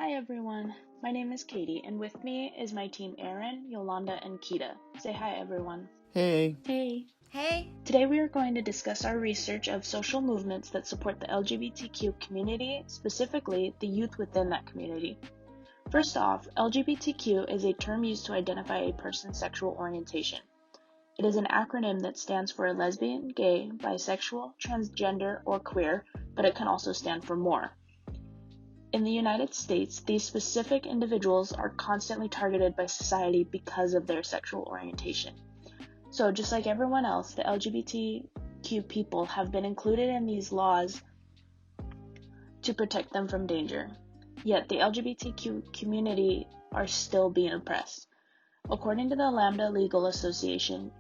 Hi everyone, my name is Katie, and with me is my team Aaron, Yolanda, and Kita. Say hi everyone. Hey. Hey. Hey. Today we are going to discuss our research of social movements that support the LGBTQ community, specifically the youth within that community. First off, LGBTQ is a term used to identify a person's sexual orientation. It is an acronym that stands for lesbian, gay, bisexual, transgender, or queer, but it can also stand for more. In the United States, these specific individuals are constantly targeted by society because of their sexual orientation. So just like everyone else, the LGBTQ people have been included in these laws to protect them from danger. Yet the LGBTQ community are still being oppressed. According to the Lambda Legal Association,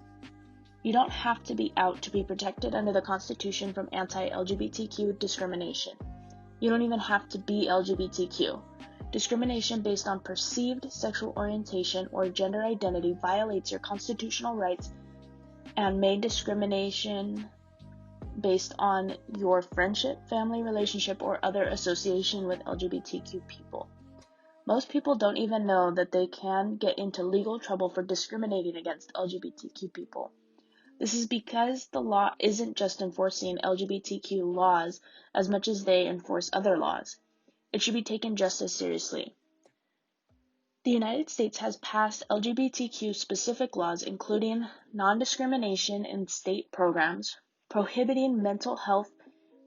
you don't have to be out to be protected under the Constitution from anti-LGBTQ discrimination. You don't even have to be LGBTQ. Discrimination based on perceived sexual orientation or gender identity violates your constitutional rights and may discrimination based on your friendship, family relationship, or other association with LGBTQ people. Most people don't even know that they can get into legal trouble for discriminating against LGBTQ people. This is because the law isn't just enforcing LGBTQ laws as much as they enforce other laws. It should be taken just as seriously. The United States has passed LGBTQ-specific laws including non-discrimination in state programs, prohibiting mental health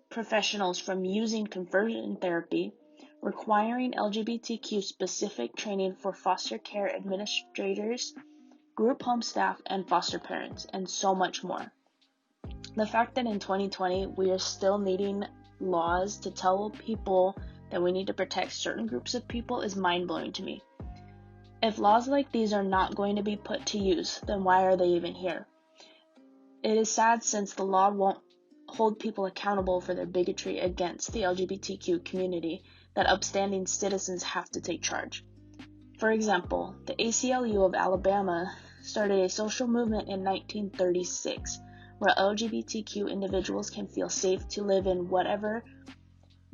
professionals from using conversion therapy, requiring LGBTQ-specific training for foster care administrators, group home staff, and foster parents, and so much more. The fact that in 2020 we are still needing laws to tell people that we need to protect certain groups of people is mind-blowing to me. If laws like these are not going to be put to use, then why are they even here? It is sad since the law won't hold people accountable for their bigotry against the LGBTQ community that upstanding citizens have to take charge. For example, the ACLU of Alabama started a social movement in 1936 where LGBTQ individuals can feel safe to live in whatever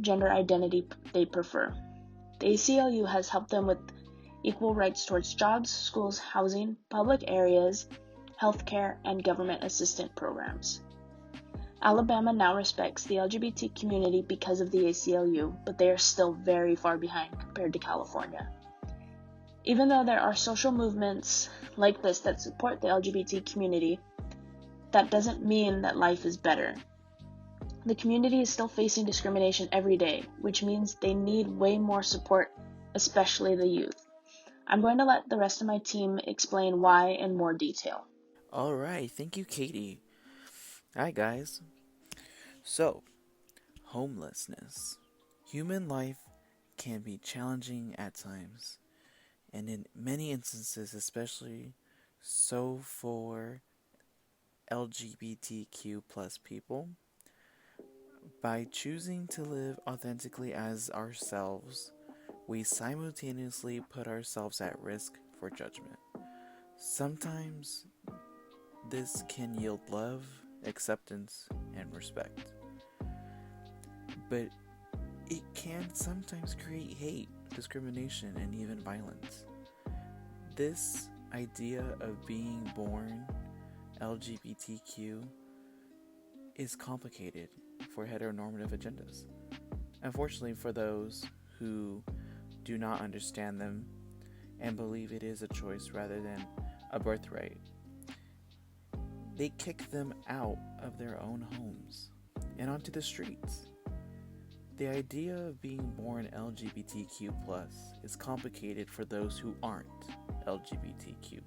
gender identity they prefer. The ACLU has helped them with equal rights towards jobs, schools, housing, public areas, healthcare, and government assistance programs. Alabama now respects the LGBT community because of the ACLU, but they are still very far behind compared to California. Even though there are social movements like this that support the LGBT community, that doesn't mean that life is better. The community is still facing discrimination every day, which means they need way more support, especially the youth. I'm going to let the rest of my team explain why in more detail. Alright, thank you, Katie. Hi, guys. So, homelessness. Human life can be challenging at times, and in many instances, especially so for LGBTQ plus people. By choosing to live authentically as ourselves, we simultaneously put ourselves at risk for judgment. Sometimes this can yield love, acceptance, and respect. But it can sometimes create hate, discrimination, and even violence. This idea of being born LGBTQ is complicated for heteronormative agendas. Unfortunately, for those who do not understand them and believe it is a choice rather than a birthright, they kick them out of their own homes and onto the streets. The idea of being born LGBTQ+ is complicated for those who aren't LGBTQ+.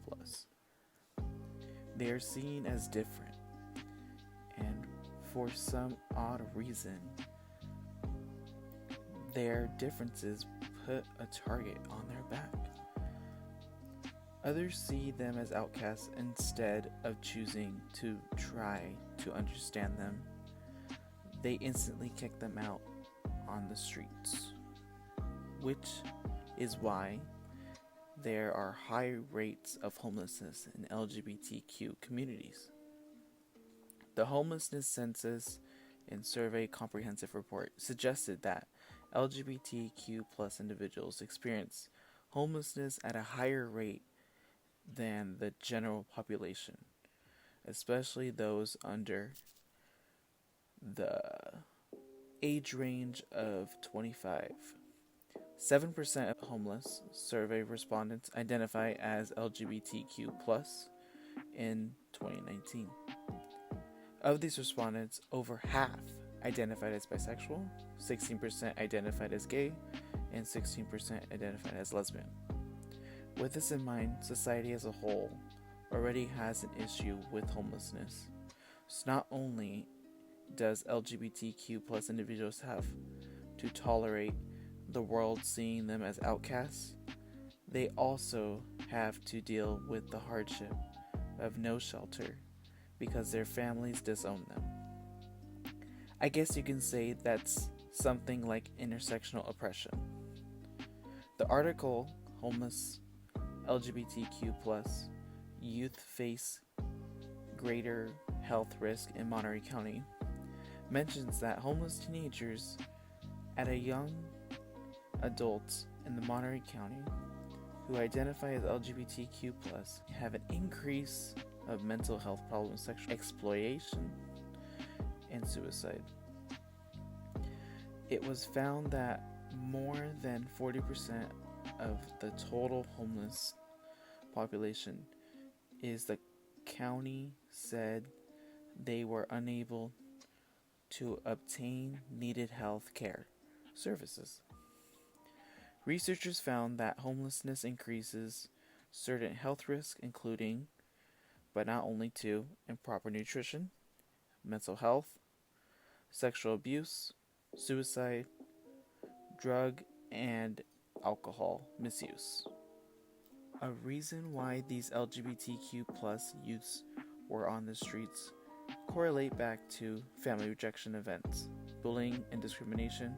They are seen as different, and for some odd reason, their differences put a target on their back. Others see them as outcasts instead of choosing to try to understand them. They instantly kick them out on the streets, which is why there are high rates of homelessness in LGBTQ communities. The homelessness census and survey comprehensive report suggested that LGBTQ plus individuals experience homelessness at a higher rate than the general population, especially those under the age range of 25. 7% of homeless survey respondents identify as LGBTQ plus in 2019. Of these respondents, over half identified as bisexual, 16% identified as gay, and 16% identified as lesbian. With this in mind, society as a whole already has an issue with homelessness. So not only does LGBTQ plus individuals have to tolerate the world seeing them as outcasts, they also have to deal with the hardship of no shelter because their families disown them. I guess you can say that's something like intersectional oppression. The article, Homeless LGBTQ plus Youth Face Greater Health Risk in Monterey County, mentions that homeless teenagers at a young adults in the Monterey County who identify as LGBTQ plus have an increase of mental health problems, sexual exploitation, and suicide. It was found that more than 40% of the total homeless population is the county said they were unable to obtain needed health care services. Researchers found that homelessness increases certain health risks, including, but not only to, improper nutrition, mental health, sexual abuse, suicide, drug and alcohol misuse. A reason why these LGBTQ plus youths were on the streets correlate back to family rejection events, bullying and discrimination,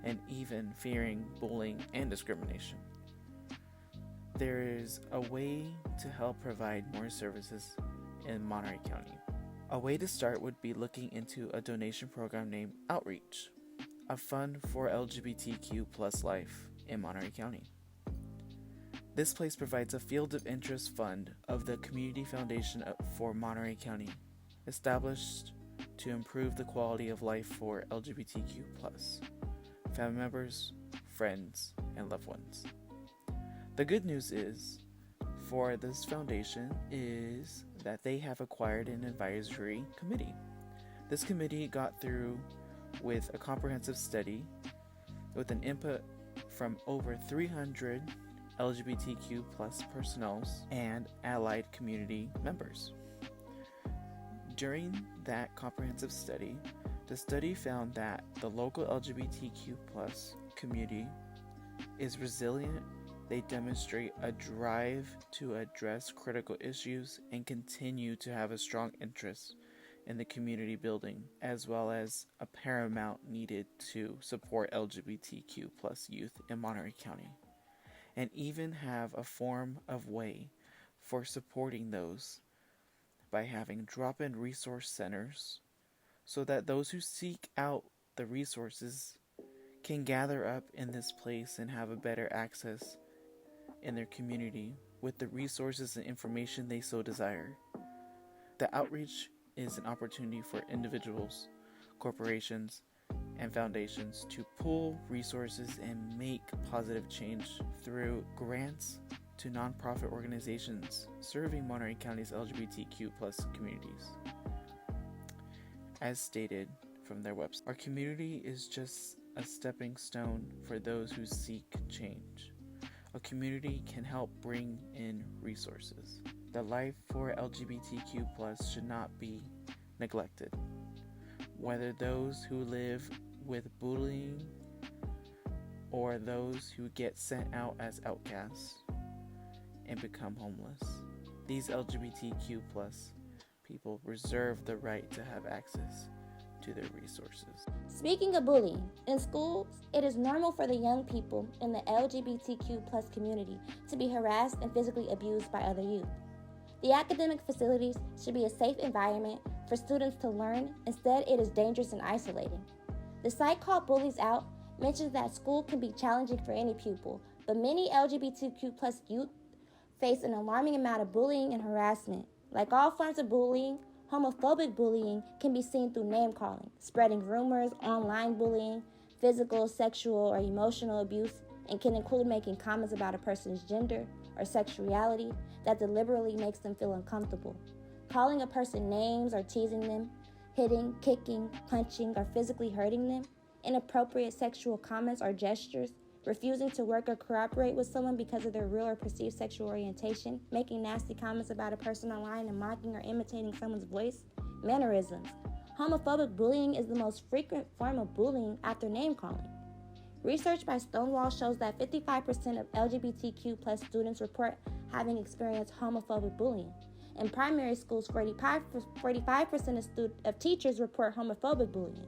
and even fearing bullying and discrimination. There is a way to help provide more services in Monterey County. A way to start would be looking into a donation program named Outreach, a fund for LGBTQ plus life in Monterey County. This place provides a field of interest fund of the Community Foundation for Monterey County, established to improve the quality of life for LGBTQ plus family members, friends, and loved ones. The good news is, for this foundation, is that they have acquired an advisory committee. This committee got through with a comprehensive study with an input from over 300 LGBTQ plus personnel and allied community members. During that comprehensive study, the study found that the local LGBTQ plus community is resilient. They demonstrate a drive to address critical issues and continue to have a strong interest in the community building, as well as a paramount needed to support LGBTQ plus youth in Monterey County, and even have a form of way for supporting those by having drop-in resource centers so that those who seek out the resources can gather up in this place and have a better access in their community with the resources and information they so desire. The outreach is an opportunity for individuals, corporations, and foundations to pool resources and make positive change through grants to nonprofit organizations serving Monterey County's LGBTQ plus communities. As stated from their website, our community is just a stepping stone for those who seek change. A community can help bring in resources. The life for LGBTQ plus should not be neglected. Whether those who live with bullying or those who get sent out as outcasts and become homeless, these LGBTQ plus people reserve the right to have access to their resources. Speaking of bullying, in schools, it is normal for the young people in the LGBTQ plus community to be harassed and physically abused by other youth. The academic facilities should be a safe environment for students to learn. Instead, it is dangerous and isolating. The site called Bullies Out mentions that school can be challenging for any pupil, but many LGBTQ plus youth face an alarming amount of bullying and harassment. Like all forms of bullying, homophobic bullying can be seen through name-calling, spreading rumors, online bullying, physical, sexual, or emotional abuse, and can include making comments about a person's gender or sexuality that deliberately makes them feel uncomfortable. Calling a person names or teasing them, hitting, kicking, punching, or physically hurting them, inappropriate sexual comments or gestures, refusing to work or cooperate with someone because of their real or perceived sexual orientation, making nasty comments about a person online and mocking or imitating someone's voice, mannerisms. Homophobic bullying is the most frequent form of bullying after name-calling. Research by Stonewall shows that 55% of LGBTQ plus students report having experienced homophobic bullying. In primary schools, 45% of teachers report homophobic bullying.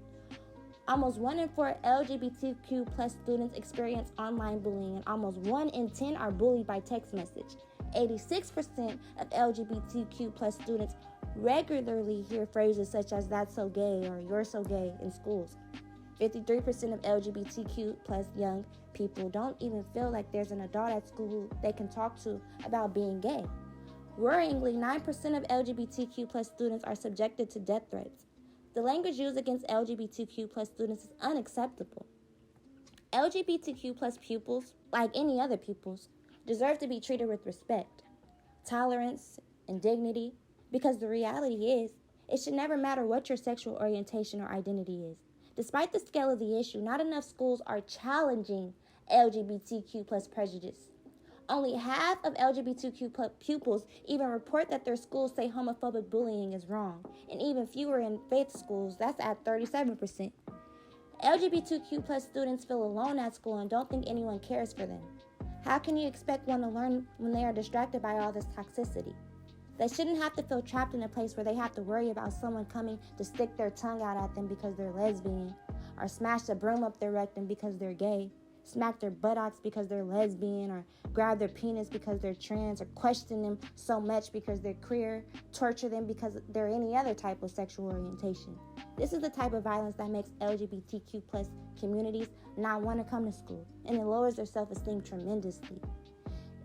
Almost 1 in 4 LGBTQ plus students experience online bullying, and almost 1 in 10 are bullied by text message. 86% of LGBTQ plus students regularly hear phrases such as "that's so gay" or "you're so gay" in schools. 53% of LGBTQ plus young people don't even feel like there's an adult at school who they can talk to about being gay. Worryingly, 9% of LGBTQ plus students are subjected to death threats. The language used against LGBTQ plus students is unacceptable. LGBTQ plus pupils, like any other pupils, deserve to be treated with respect, tolerance, and dignity, because the reality is, it should never matter what your sexual orientation or identity is. Despite the scale of the issue, not enough schools are challenging LGBTQ plus prejudice. Only half of LGBTQ pupils even report that their schools say homophobic bullying is wrong, and even fewer in faith schools, that's at 37%. LGBTQ plus students feel alone at school and don't think anyone cares for them. How can you expect one to learn when they are distracted by all this toxicity? They shouldn't have to feel trapped in a place where they have to worry about someone coming to stick their tongue out at them because they're lesbian, or smash a broom up their rectum because they're gay, smack their buttocks because they're lesbian, or grab their penis because they're trans, or question them so much because they're queer, torture them because they're any other type of sexual orientation. This is the type of violence that makes LGBTQ plus communities not want to come to school, and it lowers their self-esteem tremendously.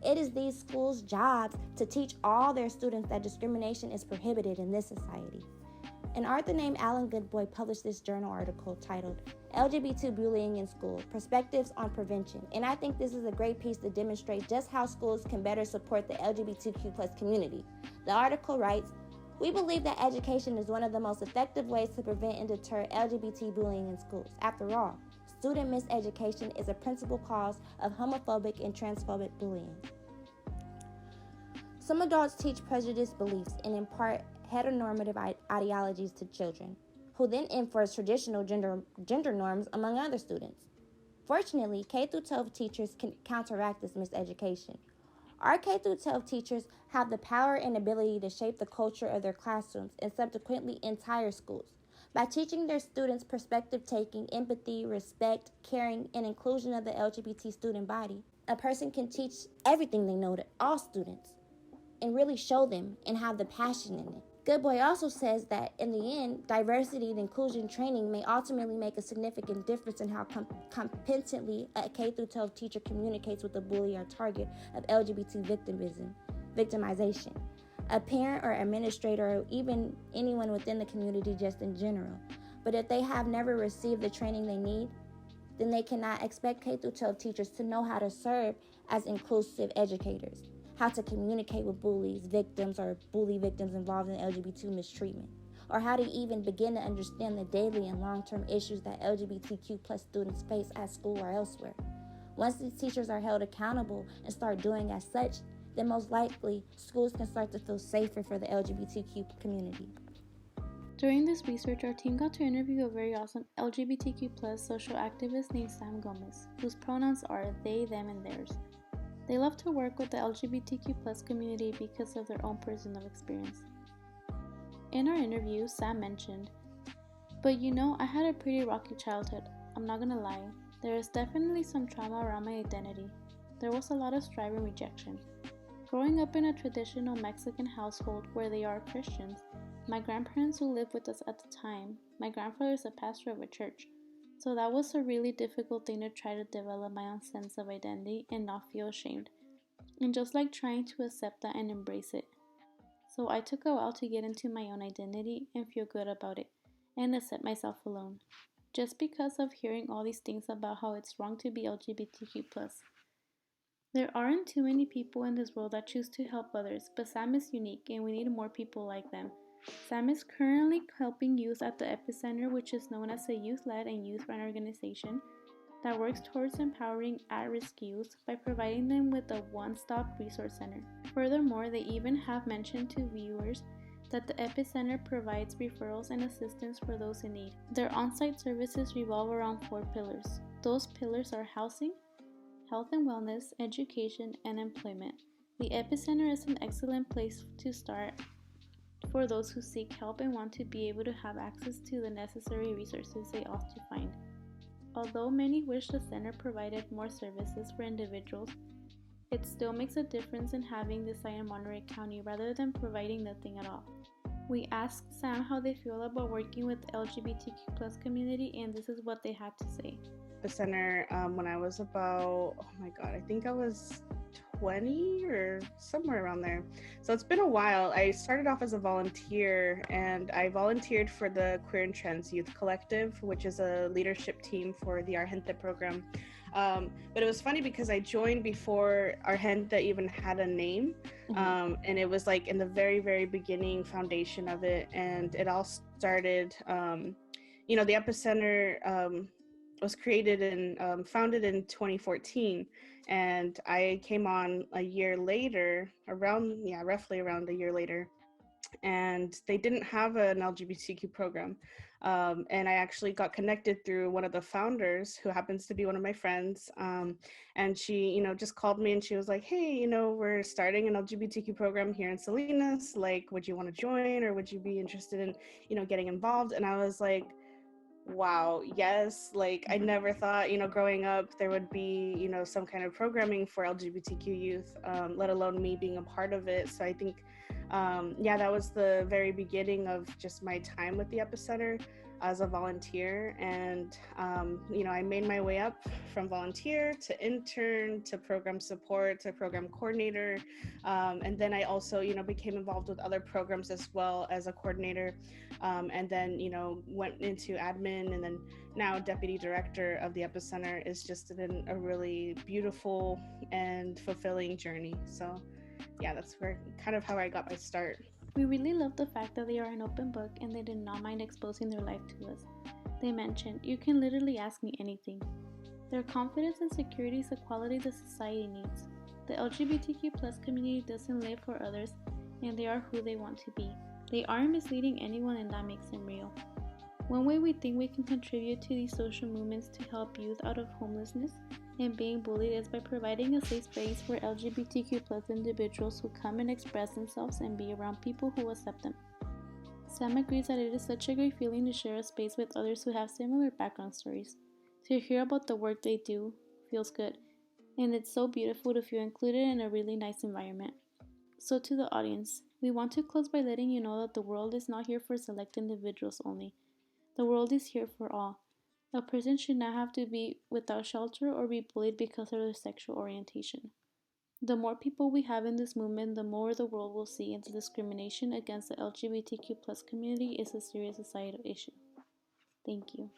It is these schools' jobs to teach all their students that discrimination is prohibited in this society. An author named Alan Goodboy published this journal article titled LGBT Bullying in School, Perspectives on Prevention, and I think this is a great piece to demonstrate just how schools can better support the LGBTQ plus community. The article writes, "We believe that education is one of the most effective ways to prevent and deter LGBT bullying in schools. After all, student miseducation is a principal cause of homophobic and transphobic bullying." Some adults teach prejudiced beliefs and impart heteronormative ideologies to children, who then enforce traditional gender norms among other students. Fortunately, K-12 teachers can counteract this miseducation. Our K-12 teachers have the power and ability to shape the culture of their classrooms and subsequently entire schools. By teaching their students perspective-taking, empathy, respect, caring, and inclusion of the LGBT student body, a person can teach everything they know to all students and really show them and have the passion in it. Goodboy also says that, in the end, diversity and inclusion training may ultimately make a significant difference in how competently a K-12 teacher communicates with the bully or target of LGBT victimization, a parent or administrator, or even anyone within the community just in general. But if they have never received the training they need, then they cannot expect K-12 teachers to know how to serve as inclusive educators, how to communicate with bullies, victims, or bully victims involved in LGBT mistreatment, or how to even begin to understand the daily and long-term issues that LGBTQ plus students face at school or elsewhere. Once these teachers are held accountable and start doing as such, then most likely schools can start to feel safer for the LGBTQ community. During this research, our team got to interview a very awesome LGBTQ plus social activist named Sam Gomez, whose pronouns are they, them, and theirs. They love to work with the LGBTQ plus community because of their own personal experience. In our interview, Sam mentioned, "But I had a pretty rocky childhood. I'm not gonna lie. There is definitely some trauma around my identity. There was a lot of strife and rejection. Growing up in a traditional Mexican household where they are Christians, my grandparents who lived with us at the time, my grandfather is a pastor of a church, So that was a really difficult thing to try to develop my own sense of identity and not feel ashamed. And just like trying to accept that and embrace it. So I took a while to get into my own identity and feel good about it and accept myself alone. Just because of hearing all these things about how it's wrong to be LGBTQ+. There aren't too many people in this world that choose to help others, but Sam is unique and we need more people like them. Sam is currently helping youth at the Epicenter, which is known as a youth-led and youth-run organization that works towards empowering at-risk youth by providing them with a one-stop resource center. Furthermore, they even have mentioned to viewers that the Epicenter provides referrals and assistance for those in need. Their on-site services revolve around 4 pillars. Those pillars are housing, health and wellness, education, and employment. The Epicenter is an excellent place to start for those who seek help and want to be able to have access to the necessary resources they ought to find. Although many wish the center provided more services for individuals, it still makes a difference in having this site in Monterey County rather than providing nothing at all. We asked Sam how they feel about working with the LGBTQ+ community, and this is what they had to say. The center when I was about, I think I was 20 or somewhere around there. So it's been a while. I started off as a volunteer, and I volunteered for the Queer and Trans Youth Collective, which is a leadership team for the Argente program. But it was funny because I joined before Argente even had a name. And it was like in the very, very beginning foundation of it. And it all started, the Epicenter was created and founded in 2014. And I came on a year later, roughly around a year later. And they didn't have an LGBTQ program. And I actually got connected through one of the founders who happens to be one of my friends. And she, just called me and she was like, hey, we're starting an LGBTQ program here in Salinas. Like, would you want to join, or would you be interested in, getting involved? And I was like, wow, yes. Like, I never thought, growing up there would be, some kind of programming for LGBTQ youth, let alone me being a part of it. So I think, that was the very beginning of just my time with the Epicenter as a volunteer. And, I made my way up from volunteer to intern to program support to program coordinator. And then I also, became involved with other programs as well as a coordinator. And then, went into admin, and then now deputy director of the Epicenter. Is just been a really beautiful and fulfilling journey. So yeah, that's kind of how I got my start. We really love the fact that they are an open book and they did not mind exposing their life to us. They mentioned, you can literally ask me anything. Their confidence and security is a quality the society needs. The LGBTQ+ community doesn't live for others, and they are who they want to be. They aren't misleading anyone, and that makes them real. One way we think we can contribute to these social movements to help youth out of homelessness and being bullied is by providing a safe space for LGBTQ+ individuals who come and express themselves and be around people who accept them. Sam agrees that it is such a great feeling to share a space with others who have similar background stories. To hear about the work they do feels good, and it's so beautiful to feel included in a really nice environment. So to the audience, we want to close by letting you know that the world is not here for select individuals only. The world is here for all. A person should not have to be without shelter or be bullied because of their sexual orientation. The more people we have in this movement, the more the world will see that discrimination against the LGBTQ+ community is a serious societal issue. Thank you.